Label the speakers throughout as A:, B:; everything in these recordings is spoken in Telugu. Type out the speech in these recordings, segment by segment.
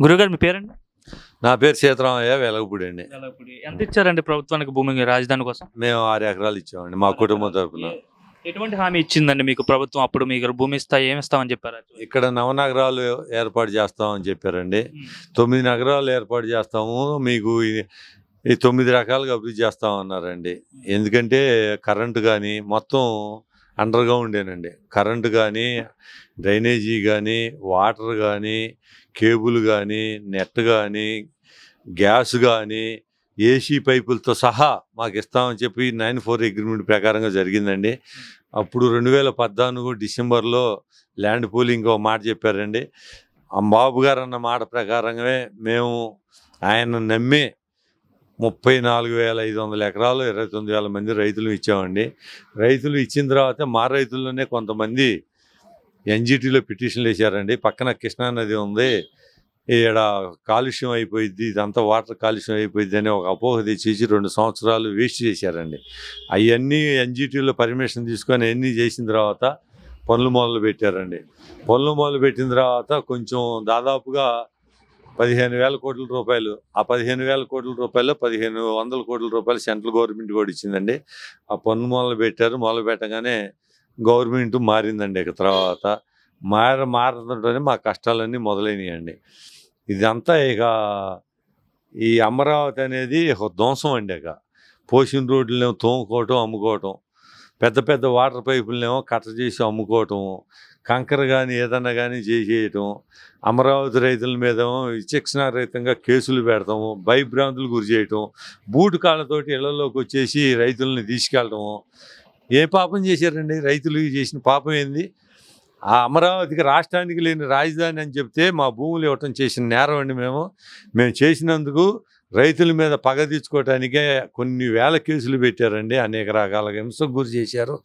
A: గురువుగారు మీ పేరండి?
B: నా పేరు సీతారామయ్య, వెలగపూడి అండి.
A: వెలగపూడి. ఎంత ఇచ్చారండి ప్రభుత్వానికి భూమికి రాజధాని కోసం?
B: మేము 6 ఎకరాలు ఇచ్చామండి మా కుటుంబం తరపున.
A: ఎటువంటి హామీ ఇచ్చిందండి మీకు ప్రభుత్వం? అప్పుడు మీకు భూమి ఇస్తా ఏమిస్తామని చెప్పారు?
B: ఇక్కడ నవనగరాలు ఏర్పాటు చేస్తామని చెప్పారండి. 9 నగరాలు ఏర్పాటు చేస్తాము, మీకు ఈ 9 రకాలుగా అభివృద్ధి చేస్తామన్నారండి. ఎందుకంటే కరెంటు కానీ మొత్తం అండర్ గ్రౌండేనండి. కరెంటు కానీ, డ్రైనేజీ కానీ, వాటర్ కానీ, కేబుల్ కానీ, నెట్ కానీ, గ్యాస్ కానీ, ఏసీ పైపులతో సహా మాకు ఇస్తామని చెప్పి 94 అగ్రిమెంట్ ప్రకారంగా జరిగిందండి. అప్పుడు 2014 డిసెంబర్లో ల్యాండ్ పూలింగ్ ఒక మాట చెప్పారండి. బాబు గారు అన్న మాట ప్రకారంగానే మేము ఆయన నమ్మి 34,500 ఎకరాలు 29,000 మంది రైతులు ఇచ్చామండి. రైతులు ఇచ్చిన తర్వాత మా రైతుల్లోనే కొంతమంది ఎన్జిటీలో పిటిషన్లు వేశారండి. పక్కన కృష్ణానది ఉంది, ఈడ కాలుష్యం అయిపోయింది, ఇదంతా వాటర్ కాలుష్యం అయిపోయింది అని ఒక అపోహ తెచ్చేసి 2 సంవత్సరాలు వేస్ట్ చేశారండి. అవన్నీ ఎన్జిటీలో పర్మిషన్ తీసుకొని అన్నీ చేసిన తర్వాత పనులు మొదలు పెట్టారండి. పనులు మొదలు పెట్టిన తర్వాత కొంచెం దాదాపుగా 15,000 కోట్ల రూపాయలు, ఆ 15,000 కోట్ల రూపాయలు 1,500 కోట్ల రూపాయలు సెంట్రల్ గవర్నమెంట్ కూడా ఇచ్చిందండి. ఆ పన్ను మొదలు పెట్టారు. మొదలు పెట్టగానే గవర్నమెంట్ మారిందండి. ఇక తర్వాత మారడంతోనే మా కష్టాలన్నీ మొదలైనయండి. ఇదంతా ఇక ఈ అమరావతి అనేది ఒక ధ్వంసం అండి. ఇక పోసిన రోడ్లనేమో తోముకోవటం, అమ్ముకోవటం, పెద్ద పెద్ద వాటర్ పైపులనేమో కట్ట చేసి అమ్ముకోవటం, కంకర కానీ ఏదన్నా కానీ చేసేయటం, అమరావతి రైతుల మీదేమో విచక్షణారహితంగా కేసులు పెడతాము, భయభ్రాంతులు గురి చేయటం, బూటు కాళ్ళతోటి ఇళ్లలోకి వచ్చేసి రైతులని తీసుకెళ్ళటం. ఏ పాపం చేశారండి రైతులు? చేసిన పాపం ఏంది? ఆ అమరావతికి రాష్ట్రానికి లేని రాజధాని అని చెప్తే మా భూములు ఇవ్వటం చేసిన నేరం అండి. మేము చేసినందుకు రైతుల మీద పగ తీర్చుకోవటానికే కొన్ని వేల కేసులు పెట్టారండి. అనేక రకాలుగా హింసకు గురి చేశారు.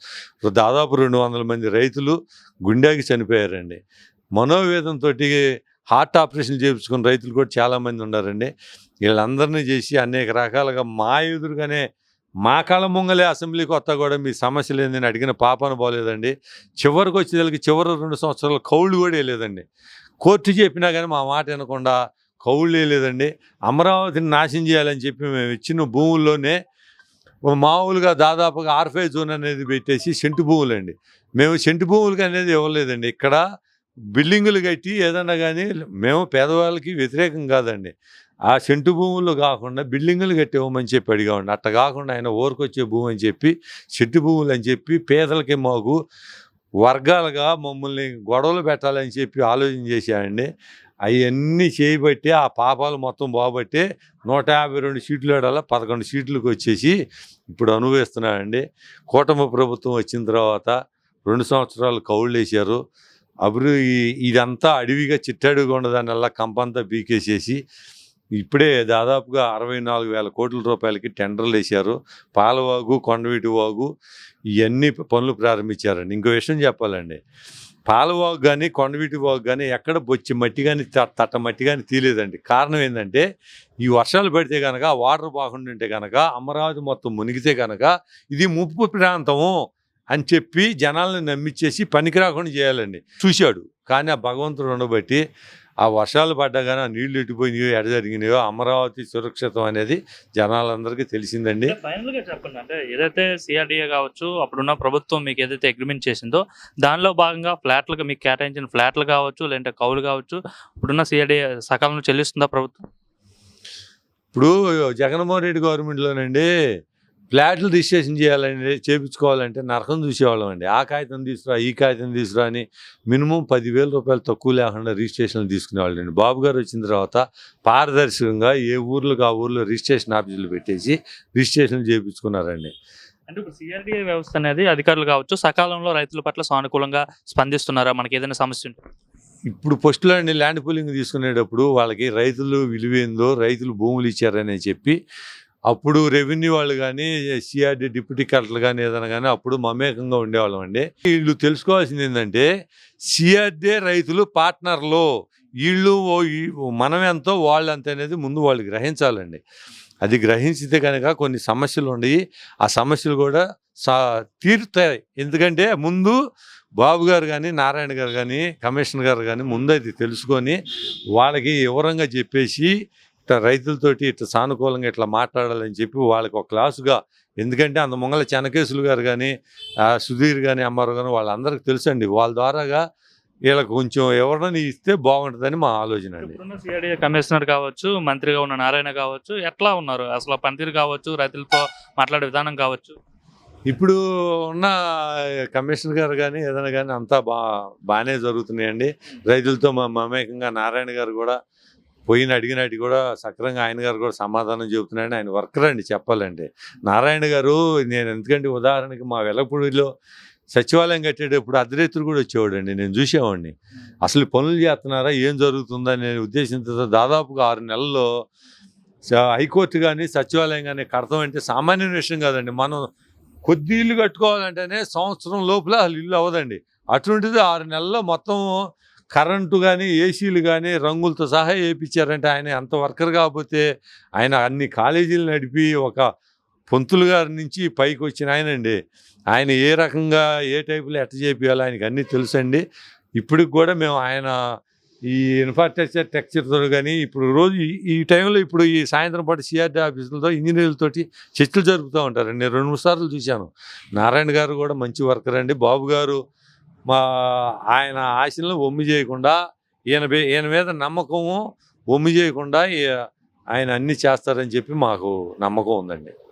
B: దాదాపు 200 మంది రైతులు గుండెకి చనిపోయారండి. మనోవేదంతో హార్ట్ ఆపరేషన్ చేయించుకున్న రైతులు కూడా చాలామంది ఉన్నారండి. వీళ్ళందరినీ చేసి అనేక రకాలుగా మా ఎదురుగానే మా కళ్ళ ముంగలే అసెంబ్లీకి వస్తా కూడా మీ సమస్యలు ఏందని అడిగిన పాపాన పోలేదండి. చివరికి వచ్చేదానికి చివరి 2 సంవత్సరాలు కౌళ్ళు కూడా వేయలేదండి. కోర్టు చెప్పినా కానీ మా మాట వినకుండా కౌళ్ళు వేయలేదండి. అమరావతిని నాశనం చేయాలని చెప్పి మేము ఇచ్చిన భూముల్లోనే మామూలుగా దాదాపుగా ఆర్ఫై జోన్ అనేది పెట్టేసి సెంటు భూములండి. మేము సెంటు భూములకి అనేది ఇవ్వలేదండి. ఇక్కడ బిల్డింగులు కట్టి ఏదన్నా కానీ మేము పేదవాళ్ళకి వ్యతిరేకం కాదండి. ఆ సెంటు భూములు కాకుండా బిల్డింగులు కట్టివ్వమని చెప్పి అడిగామండి. అట్ట కాకుండా ఆయన ఊరికొచ్చే భూమి అని చెప్పి సెంటు భూములు అని చెప్పి పేదలకి మాకు వర్గాలుగా మమ్మల్ని గొడవలు పెట్టాలని చెప్పి ఆలోచన చేశామండి. అవన్నీ చేయబట్టి ఆ పాపాలు మొత్తం బాబట్టే 152 సీట్లు ఆడాల 11 సీట్లకు వచ్చేసి ఇప్పుడు అనుభవిస్తున్నామండి. కూటమి ప్రభుత్వం వచ్చిన తర్వాత 2 సంవత్సరాలు కౌళ్ళు వేశారు. ఇదంతా అడవిగా చిట్టడుగు ఉండదానివల్ల కంపంతా పీకేసేసి ఇప్పుడే దాదాపుగా 64,000 కోట్ల రూపాయలకి టెండర్లు వేశారు. పాలవాగు, కొండవీటి వాగు ఇవన్నీ పనులు ప్రారంభించారండి. ఇంకో విషయం చెప్పాలండి, పాలవాగు కానీ కొండవీటి వాగు కానీ ఎక్కడ బొచ్చి మట్టి కానీ తట్ట మట్టి కానీ తీయలేదండి. కారణం ఏంటంటే ఈ వర్షాలు పడితే కనుక వాటర్ బాగుండి ఉంటే కనుక అమరావతి మొత్తం మునిగితే కనుక ఇది ముప్పు ప్రాంతము అని చెప్పి జనాలను నమ్మించేసి పనికి రాకుండా చేయాలండి. చూశాడు కానీ ఆ భగవంతుడు ఉండబట్టి ఆ వర్షాలు పడ్డా కానీ ఆ నీళ్లు ఎట్టిపోయినాయో ఎడ జరిగినాయో అమరావతి సురక్షితం అనేది జనాలందరికీ తెలిసిందండి.
A: ఫైనల్గా చెప్పండి, అంటే ఏదైతే సిఆర్డీఏ కావచ్చు అప్పుడున్న ప్రభుత్వం మీకు ఏదైతే అగ్రిమెంట్ చేసిందో దానిలో భాగంగా ఫ్లాట్లుగా మీకు కేటాయించిన ఫ్లాట్లు కావచ్చు లేదంటే కౌలు కావచ్చు ఇప్పుడున్న సిఆర్డీఏ సకాలంలో చెల్లిస్తుందా ప్రభుత్వం?
B: ఇప్పుడు జగన్మోహన్ రెడ్డి గవర్నమెంట్లోనండి ఫ్లాట్లు రిజిస్ట్రేషన్ చేయించుకోవాలంటే నరకం చూసేవాళ్ళం అండి. ఆ కాగితం తీసుకురా, ఈ కాగితం తీసుకురా అని మినిమం 10,000 రూపాయలు తక్కువ లేకుండా రిజిస్ట్రేషన్లు తీసుకునేవాళ్ళు అండి. బాబు గారు వచ్చిన తర్వాత పారదర్శకంగా ఏ ఊర్లకు ఆ ఊర్లో రిజిస్ట్రేషన్ ఆఫీసులు పెట్టేసి రిజిస్ట్రేషన్లు చేయించుకున్నారండి.
A: అంటే ఇప్పుడు సిఆర్డీఏ వ్యవస్థ అనేది అధికారులు కావచ్చు సకాలంలో రైతుల పట్ల సానుకూలంగా స్పందిస్తున్నారా? మనకి ఏదైనా సమస్య ఉంటే
B: ఇప్పుడు ఫస్ట్లో అండి ల్యాండ్ పూలింగ్ తీసుకునేటప్పుడు వాళ్ళకి రైతులు విలువేందో, రైతులు భూములు ఇచ్చారని చెప్పి అప్పుడు రెవెన్యూ వాళ్ళు కానీ సిఆర్డీ డిప్యూటీ కలెక్టర్లు కానీ ఏదైనా కానీ అప్పుడు మమేకంగా ఉండేవాళ్ళం అండి. వీళ్ళు తెలుసుకోవాల్సింది ఏంటంటే సిఆర్డీ రైతులు పార్ట్నర్లు, వీళ్ళు మనం ఎంతో వాళ్ళు అంత అనేది ముందు వాళ్ళు గ్రహించాలండి. అది గ్రహించితే కనుక కొన్ని సమస్యలు ఉన్నాయి, ఆ సమస్యలు కూడా తీరుతాయి. ఎందుకంటే ముందు బాబు గారు కానీ నారాయణ గారు కానీ కమిషనర్ గారు కానీ ముందైతే తెలుసుకొని వాళ్ళకి వివరంగా చెప్పేసి ఇట్లా రైతులతోటి ఇట్లా సానుకూలంగా ఇట్లా మాట్లాడాలని చెప్పి వాళ్ళకి ఒక క్లాసుగా, ఎందుకంటే అంత ముంగల చెనకేశులు గారు కానీ సుధీర్ కానీ అమ్మారు కానీ వాళ్ళందరికీ తెలుసండి. వాళ్ళ ద్వారాగా వీళ్ళకి కొంచెం ఎవరినైనా ఇస్తే బాగుంటుందని మా ఆలోచన అండి.
A: ఇప్పుడున్న సిఆర్డీఏ కమిషనర్ కావచ్చు, మంత్రిగా ఉన్న నారాయణ కావచ్చు, ఎట్లా ఉన్నారు అసలు పనితీరు కావచ్చు, రైతులతో మాట్లాడే విధానం కావచ్చు?
B: ఇప్పుడు ఉన్న కమిషనర్ గారు కానీ ఏదైనా కానీ అంతా బాగానే జరుగుతున్నాయండి. రైతులతో మమేకంగా నారాయణ గారు కూడా అడిగినట్టు కూడా సక్రంగా ఆయన గారు కూడా సమాధానం చెబుతున్నాడు. ఆయన వర్కర్ అండి చెప్పాలంటే. నారాయణ గారు నేను ఎందుకంటే ఉదాహరణకి మా వెలగపూడిలో సచివాలయం కట్టేటప్పుడు అర్ధరాత్రి కూడా వచ్చేవాడండి. నేను చూసేవాడిని. అసలు పనులు చేస్తున్నారా, ఏం జరుగుతుందని నేను ఉద్దేశించిన దాదాపుగా 6 నెలల్లో హైకోర్టు కానీ సచివాలయం కానీ కడతామంటే సామాన్య విషయం కాదండి. మనం కొద్ది ఇల్లు కట్టుకోవాలంటేనే సంవత్సరం లోపల అసలు ఇల్లు అవ్వదండి. అటువంటిది 6 నెలల్లో మొత్తం కరెంటు కానీ ఏసీలు కానీ రంగులతో సహా వేయించారంటే ఆయన ఎంత వర్కర్ కాకపోతే ఆయన అన్ని కాలేజీలు నడిపి ఒక పొంతులు గారి నుంచి పైకి వచ్చిన ఆయనండి. ఆయన ఏ రకంగా ఏ టైపులో ఎట్ట చేపియాలో ఆయనకి అన్నీ తెలుసండి. ఇప్పటికి కూడా మేము ఆయన ఈ ఇన్ఫ్రాస్ట్రక్చర్ టెక్చర్తో కానీ ఇప్పుడు రోజు ఈ టైంలో ఇప్పుడు ఈ సాయంత్రం పాటు సిఆర్డీ ఆఫీసులతో ఇంజనీర్లతోటి చర్చలు జరుపుతూ ఉంటారండి. నేను 2-3 సార్లు చూశాను. నారాయణ గారు కూడా మంచి వర్కర్ అండి. బాబు గారు ఆయన ఆశలను వమ్ము చేయకుండా ఈయన మీద నమ్మకము వమ్ము చేయకుండా ఆయన అన్ని చేస్తారని చెప్పి మాకు నమ్మకం ఉందండి.